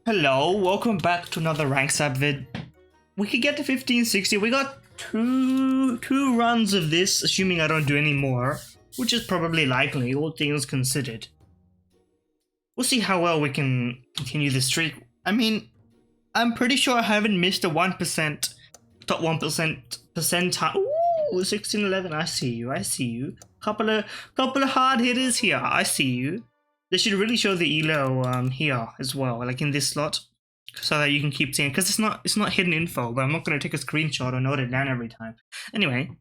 Hello, welcome back to another rank sub vid. We could get to 1560. We got two runs of this, assuming I don't do any more, which is probably likely, all things considered. We'll see how well we can continue this streak. I mean, I'm pretty sure I haven't missed a 1%, top 1% percentile. Ooh, 1611. I see you. I see you. Couple of hard hitters here. I see you. They should really show the elo here as well, like in this slot, so that you can keep seeing. Because it's not hidden info, but I'm not going to take a screenshot or note it down every time. Anyway,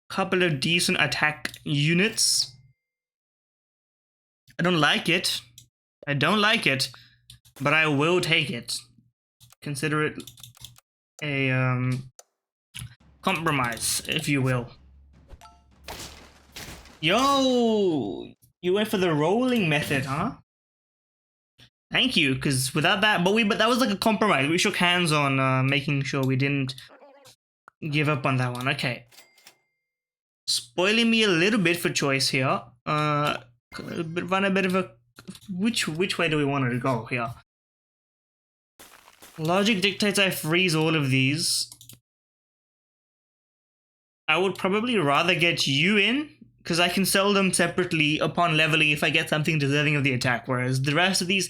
couple of decent attack units. I don't like it. I don't like it, but I will take it. Consider it a compromise, if you will. Yo, you went for the rolling method, huh? Thank you, because without that, but that was like a compromise. We shook hands on making sure we didn't give up on that one. Okay. Spoiling me a little bit for choice here. Run a bit of a which way do we want to go here? Logic dictates I freeze all of these. I would probably rather get you in, because I can sell them separately upon leveling if I get something deserving of the attack, whereas the rest of these,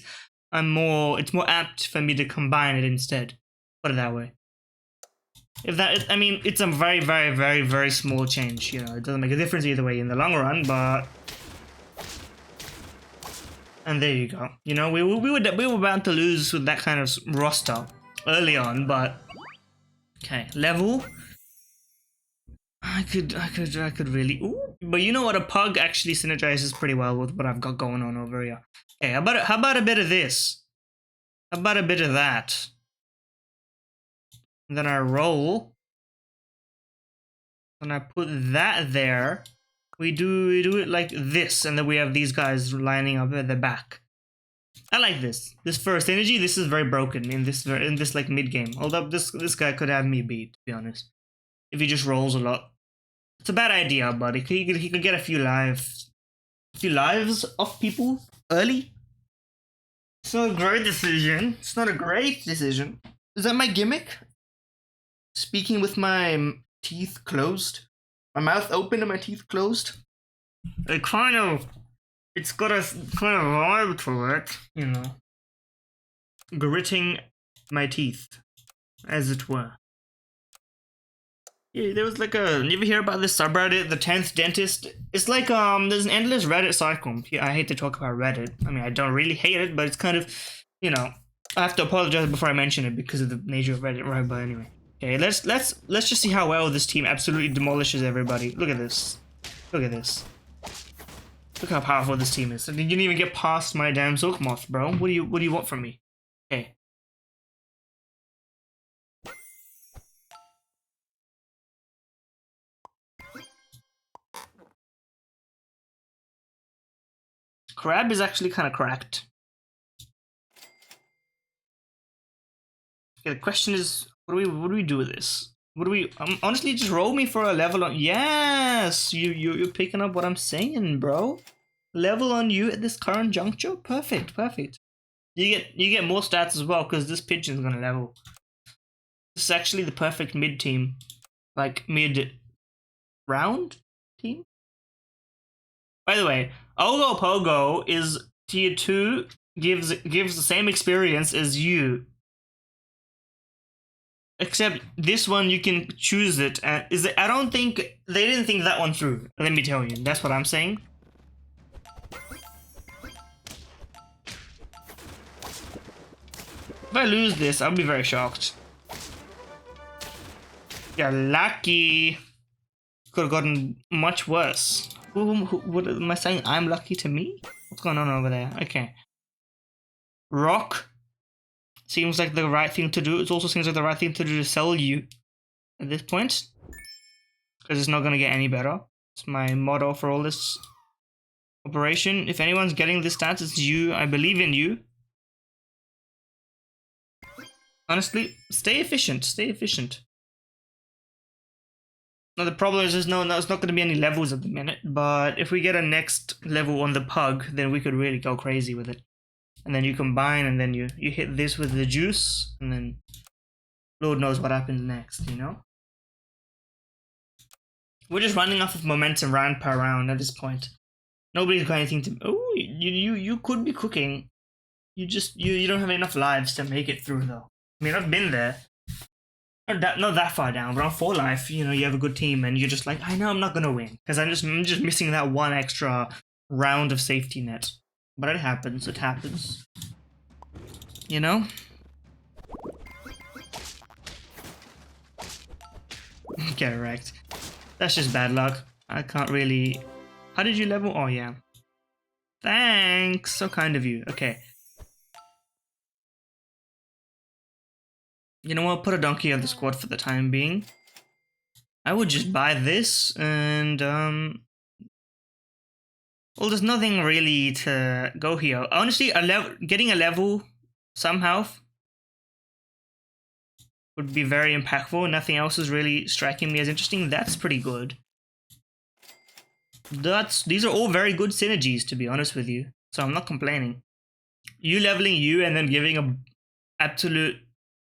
it's more apt for me to combine it instead. Put it that way. I mean, it's a very, very, very, very small change, you know, it doesn't make a difference either way in the long run, but... And there you go. You know, we were bound to lose with that kind of roster early on, but... Okay, level... I could really... Ooh, but you know what? A pug actually synergizes pretty well with what I've got going on over here. Okay, how about a bit of this? How about a bit of that? And then I roll. And I put that there. We do it like this, and then we have these guys lining up at the back. I like this. This first energy, this is very broken in this like mid game. Although this guy could have me beat, to be honest, if he just rolls a lot. It's a bad idea, but he could get a few lives off people early. It's not a great decision. It's not a great decision. Is that my gimmick? Speaking with my teeth closed, my mouth open and my teeth closed. It's got a kind of vibe to it, you know. Gritting my teeth, as it were. Yeah, there was like you ever hear about this subreddit, the 10th dentist? It's like, there's an endless Reddit cycle. Yeah, I hate to talk about Reddit. I mean, I don't really hate it, but it's kind of, you know, I have to apologize before I mention it because of the nature of Reddit, right? But anyway. Okay, let's just see how well this team absolutely demolishes everybody. Look at this. Look at this. Look how powerful this team is. You didn't even get past my damn Silkmoth, bro. What do you want from me? Okay. Crab is actually kind of cracked. Okay, the question is, what do we do with this? What do we honestly just roll me for a level on? Yes, you're picking up what I'm saying, bro. Level on you at this current juncture. Perfect. You get more stats as well because this pigeon's gonna level. This is actually the perfect mid team, like mid round team. By the way, Ogopogo is tier 2, gives the same experience as you. Except this one you can choose it. I don't think they didn't think that one through. Let me tell you, that's what I'm saying. If I lose this, I'll be very shocked. You're lucky. Could have gotten much worse. What am I saying? I'm lucky to me? What's going on over there? Okay. Rock. Seems like the right thing to do. It also seems like the right thing to do to sell you at this point. Because it's not going to get any better. It's my motto for all this operation. If anyone's getting this stats, it's you. I believe in you. Honestly, stay efficient. Stay efficient. Now the problem is there's not going to be any levels at the minute, but if we get a next level on the pug, then we could really go crazy with it. and then you combine, and then you hit this with the juice, and then Lord knows what happens next, you know? We're just running off of momentum round per round at this point. Nobody's got anything to... Oh, you could be cooking. You don't have enough lives to make it through, though. I mean, I've been there. Not that far down, but on 4 life, you know, you have a good team, and you're just like, I know I'm not gonna win, because I'm just missing that one extra round of safety net. But it happens, You know? Get wrecked. That's just bad luck. I can't really... How did you level? Oh, yeah. Thanks! So kind of you. Okay. You know what? Put a donkey on the squad for the time being. I would just buy this and, well, there's nothing really to go here. Honestly, getting a level somehow would be very impactful. Nothing else is really striking me as interesting. That's pretty good. These are all very good synergies, to be honest with you. So I'm not complaining. You leveling you and then giving a absolute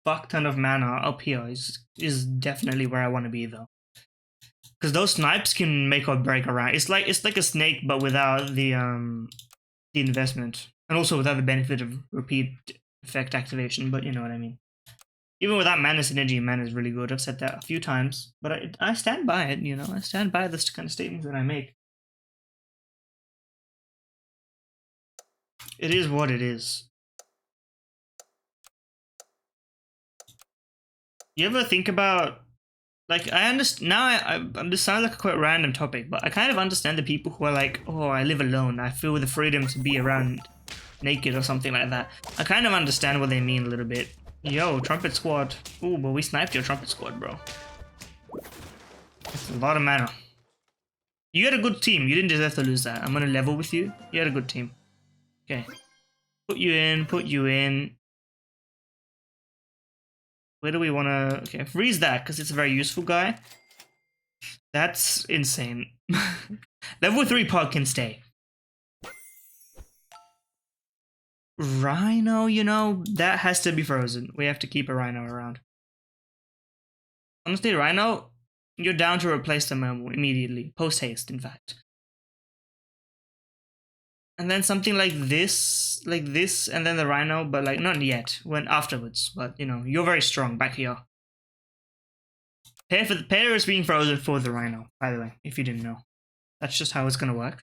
fuck ton of mana up here is definitely where I want to be, though. Because those snipes can make or break a round. It's like a snake, but without the investment, and also without the benefit of repeat effect activation. But you know what I mean. Even without mana synergy, mana is really good. I've said that a few times, but I stand by it. You know, I stand by this kind of statements that I make. It is what it is. You ever think about, like, I understand now. This sounds like a quite random topic, but I kind of understand the people who are like, "Oh, I live alone. I feel the freedom to be around naked," or something like that. I kind of understand what they mean a little bit. Yo, trumpet squad. Ooh, but we sniped your trumpet squad, bro. That's a lot of mana. You had a good team. You didn't deserve to lose that. I'm gonna level with you. You had a good team. Okay. Put you in. Where do we want to... Okay, freeze that, because it's a very useful guy. That's insane. Level 3 Pug can stay. Rhino, you know, that has to be frozen. We have to keep a Rhino around. Honestly, Rhino, you're down to replace the Momo immediately. Post-haste, in fact. And then something like this, and then the Rhino, but like not yet, when afterwards. But you know, you're very strong back here. Pair is being frozen for the Rhino, by the way, if you didn't know. That's just how it's gonna work.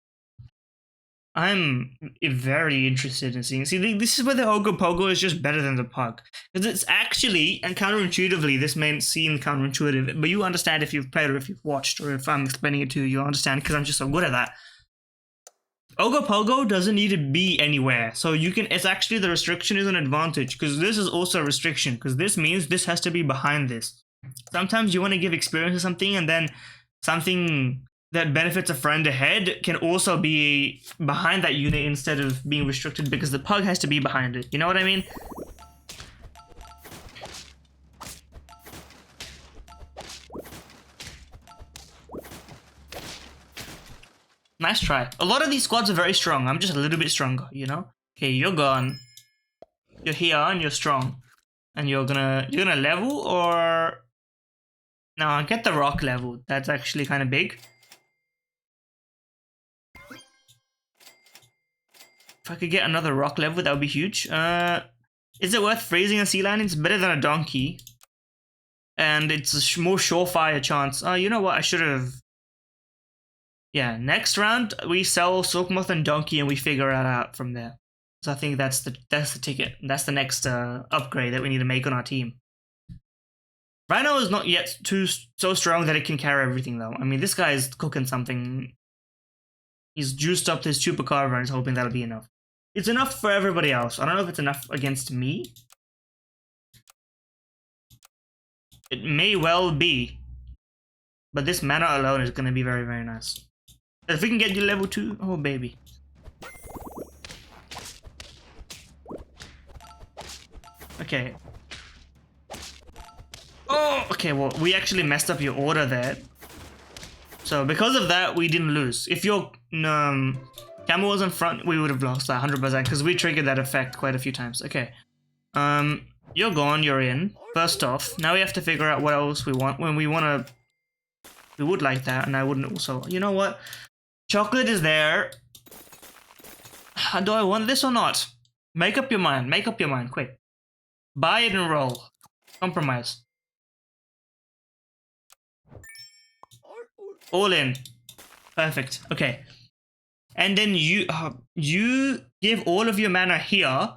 I'm very interested in seeing. See, this is where the Ogopogo is just better than the Pug, because it's actually, and counterintuitively, this may seem counterintuitive, but you understand if you've played or if you've watched, or if I'm explaining it to you, you'll understand because I'm just so good at that. Ogopogo doesn't need to be anywhere, so you can. It's actually the restriction is an advantage because this is also a restriction because this means this has to be behind this. Sometimes you want to give experience to something, and then something that benefits a friend ahead can also be behind that unit instead of being restricted because the Pug has to be behind it. You know what I mean? Nice try. A lot of these squads are very strong. I'm just a little bit stronger, you know? Okay, you're gone. You're here and you're strong. And you're gonna level or... No, get the rock level. That's actually kind of big. If I could get another rock level, that would be huge. Is it worth freezing a sea lion? It's better than a donkey. And it's a more surefire chance. Oh, you know what? I should have... Yeah, next round we sell Silkmoth and Donkey and we figure it out from there. So I think that's the ticket. That's the next upgrade that we need to make on our team. Rhino is not yet so strong that it can carry everything though. I mean, this guy is cooking something. He's juiced up his Chupacabra and is hoping that'll be enough. It's enough for everybody else. I don't know if it's enough against me. It may well be. But this mana alone is going to be very, very nice. If we can get you level 2, oh baby. Okay. Oh, okay, well, we actually messed up your order there. So because of that, we didn't lose. If your Camel was in front, we would have lost that 100% because we triggered that effect quite a few times. Okay. You're gone, you're in. First off, now we have to figure out what else we want. When we want to... We would like that, and I wouldn't also... You know what? Chocolate is there. Do I want this or not? Make up your mind. Make up your mind, quick. Buy it and roll. Compromise. All in. Perfect. Okay. And then you give all of your mana here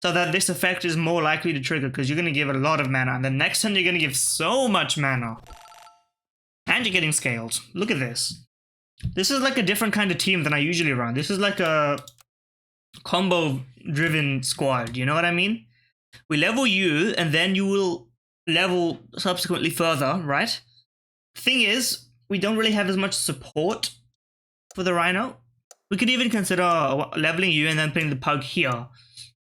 so that this effect is more likely to trigger because you're going to give a lot of mana. And the next turn you're going to give so much mana. And you're getting scaled. Look at this. This is like a different kind of team than I usually run. This is like a combo-driven squad. You know what I mean? We level you, and then you will level subsequently further, right? Thing is, we don't really have as much support for the Rhino. We could even consider leveling you and then putting the Pug here.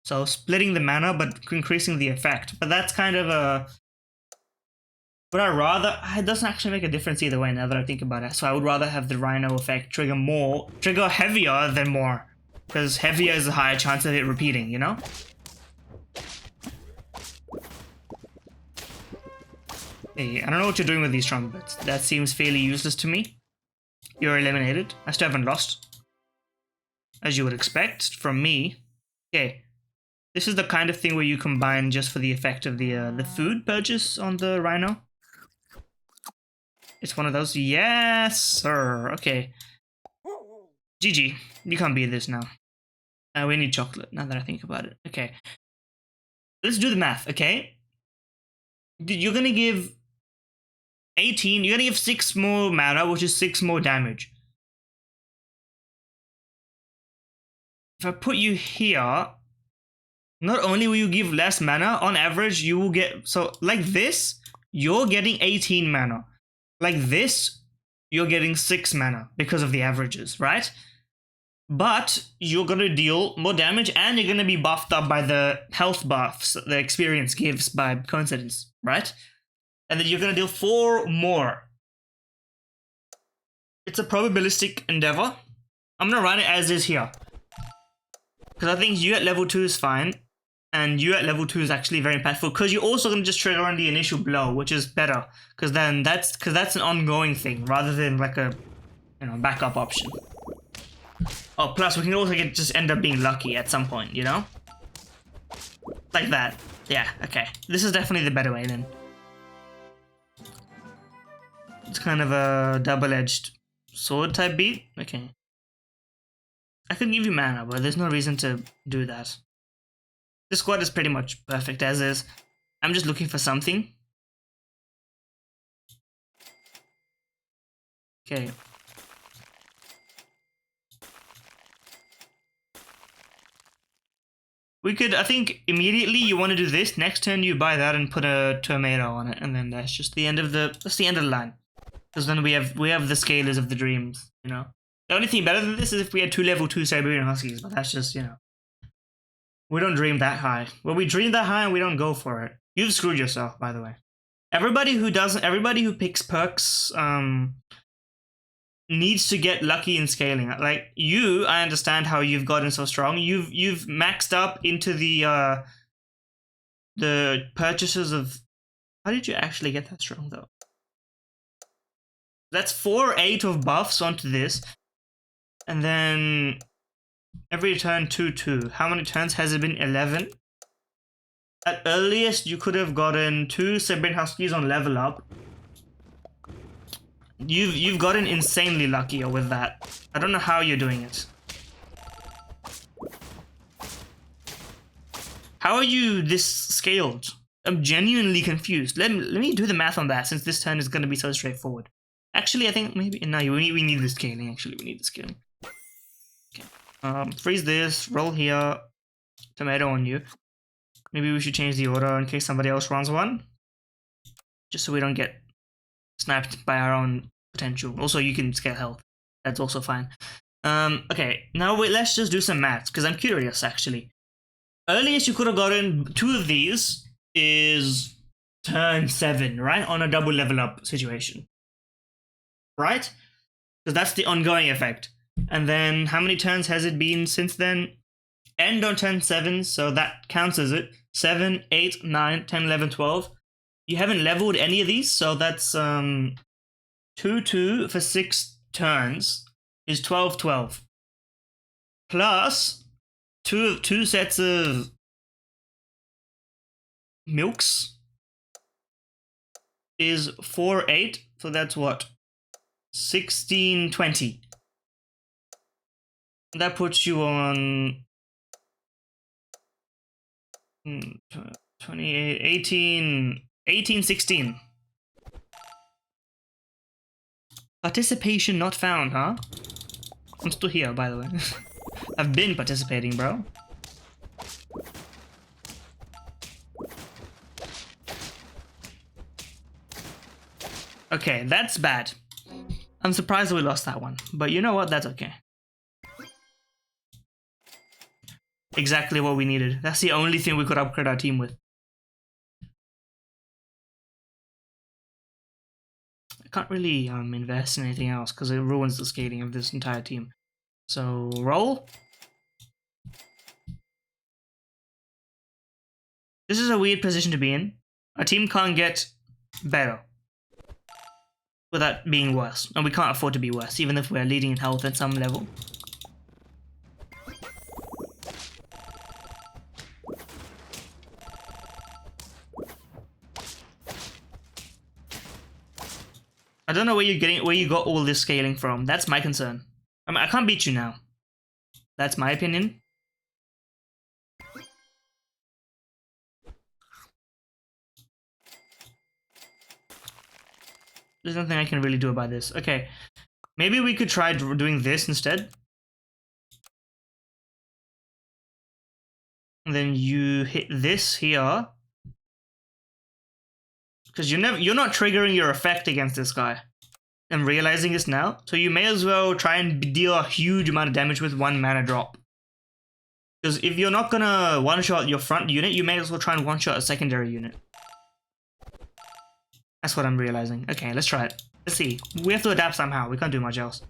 So splitting the mana, but increasing the effect. But that's kind of a... Would I rather... It doesn't actually make a difference either way now that I think about it. So I would rather have the Rhino effect trigger heavier than more. Because heavier is a higher chance of it repeating, you know? Hey, I don't know what you're doing with these trumpets. That seems fairly useless to me. You're eliminated. I still haven't lost. As you would expect from me. Okay. This is the kind of thing where you combine just for the effect of the food purchase on the Rhino. It's one of those. Yes, sir. Okay. GG. You can't beat this now. We need chocolate, now that I think about it. Okay. Let's do the math, okay? You're gonna give 18. You're gonna give 6 more mana, which is 6 more damage. If I put you here, not only will you give less mana, on average, you will get... So, like this, you're getting 18 mana. Like this, you're getting 6 mana because of the averages, right? But you're going to deal more damage and you're going to be buffed up by the health buffs the experience gives by coincidence, right? And then you're going to deal 4 more. It's a probabilistic endeavor. I'm going to run it as is here. Because I think you at level 2 is fine. And you at level 2 is actually very impactful. Because you're also going to just trigger on the initial blow, which is better. Because that's an ongoing thing rather than like a backup option. Oh, plus we can also just end up being lucky at some point, you know? Like that. Yeah, okay. This is definitely the better way then. It's kind of a double-edged sword type beat. Okay. I could give you mana, but there's no reason to do that. This squad is pretty much perfect as is. I'm just looking for something. Okay. We could, I think, immediately you want to do this. Next turn you buy that and put a tomato on it, and then that's just the end of the line. Because then we have the scalers of the dreams, you know. The only thing better than this is if we had 2 level 2 Siberian Huskies, but that's just, you know. We don't dream that high. Well, we dream that high and we don't go for it. You've screwed yourself, by the way. Everybody who picks perks, needs to get lucky in scaling. Like you, I understand how you've gotten so strong. You've maxed up into the purchases of... How did you actually get that strong though? That's 4/8 of buffs onto this. And then every turn 2/2. How many turns has it been? 11? At earliest you could have gotten 2 Siberian Huskies on level up. You've gotten insanely luckier with that. I don't know how you're doing it. How are you this scaled? I'm genuinely confused. Let me do the math on that since this turn is going to be so straightforward. Actually, I think maybe... No, we need the scaling. Actually, we need the scaling. Okay. Freeze this. Roll here. Tomato on you. Maybe we should change the order in case somebody else runs one. Just so we don't get sniped by our own potential. Also, you can scale health. That's also fine. Okay, now let's just do some maths, because I'm curious, actually. Earliest you could have gotten 2 of these is turn 7, right? On a double level up situation. Right? Because that's the ongoing effect. And then how many turns has it been since then? End on turn 7, so that counts as it. 7, 8, 9, 10, 11, 12. You haven't leveled any of these, so that's 2, 2 for 6 turns is 12, 12. Plus two sets of milks is 4, 8, so that's what? 16, 20. That puts you on 28, 18, 16. Participation not found, huh? I'm still here, by the way. I've been participating, bro. Okay, that's bad. I'm surprised we lost that one, but you know what? That's okay. Exactly what we needed. That's the only thing we could upgrade our team with. I can't really invest in anything else because it ruins the scaling of this entire team. So, roll. This is a weird position to be in. Our team can't get better without being worse. And we can't afford to be worse, even if we're leading in health at some level. I don't know where you got all this scaling from. That's my concern. I mean, I can't beat you now. That's my opinion. There's nothing I can really do about this. Okay, maybe we could try doing this instead. And then you hit this here. Because you're not triggering your effect against this guy. I'm realizing this now. So you may as well try and deal a huge amount of damage with 1 mana drop. Because if you're not gonna one-shot your front unit, you may as well try and one-shot a secondary unit. That's what I'm realizing. Okay, let's try it. Let's see. We have to adapt somehow. We can't do much else.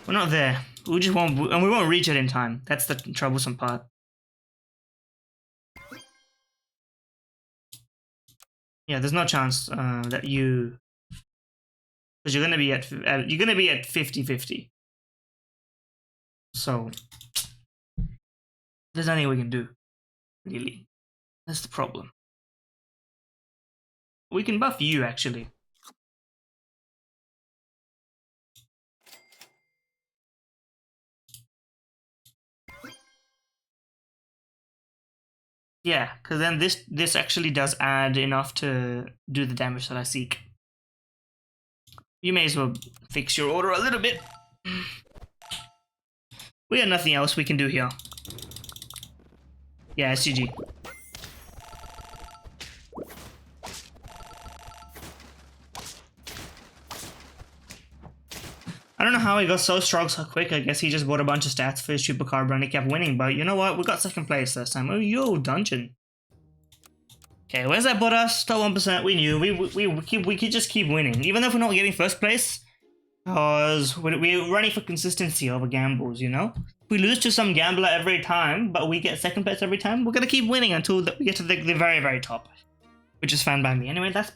We're not there. We just won't, and we won't reach it in time. That's the troublesome part. Yeah, there's no chance that you, because you're gonna be at 50-50. So there's nothing we can do, really. That's the problem. We can buff you actually. Yeah, because then this actually does add enough to do the damage that I seek. You may as well fix your order a little bit. We have nothing else we can do here. Yeah, SGG. I don't know how he got so strong so quick. I guess he just bought a bunch of stats for his Chupacabra and he kept winning. But you know what? We got second place this time. Oh, yo, dungeon. Okay, where's that put us? Top 1%. We knew. We could just keep winning. Even if we're not getting first place. Because we're running for consistency over gambles, you know? If we lose to some gambler every time, but we get second place every time, we're going to keep winning until we get to the very, very top. Which is fine by me. Anyway, that's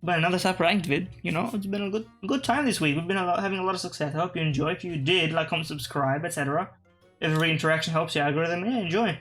been another Sap Ranked vid. You know, it's been a good time this week. We've been having a lot of success. I hope you enjoy. If you did, like, comment, subscribe, etc. If every interaction helps your algorithm, yeah, enjoy.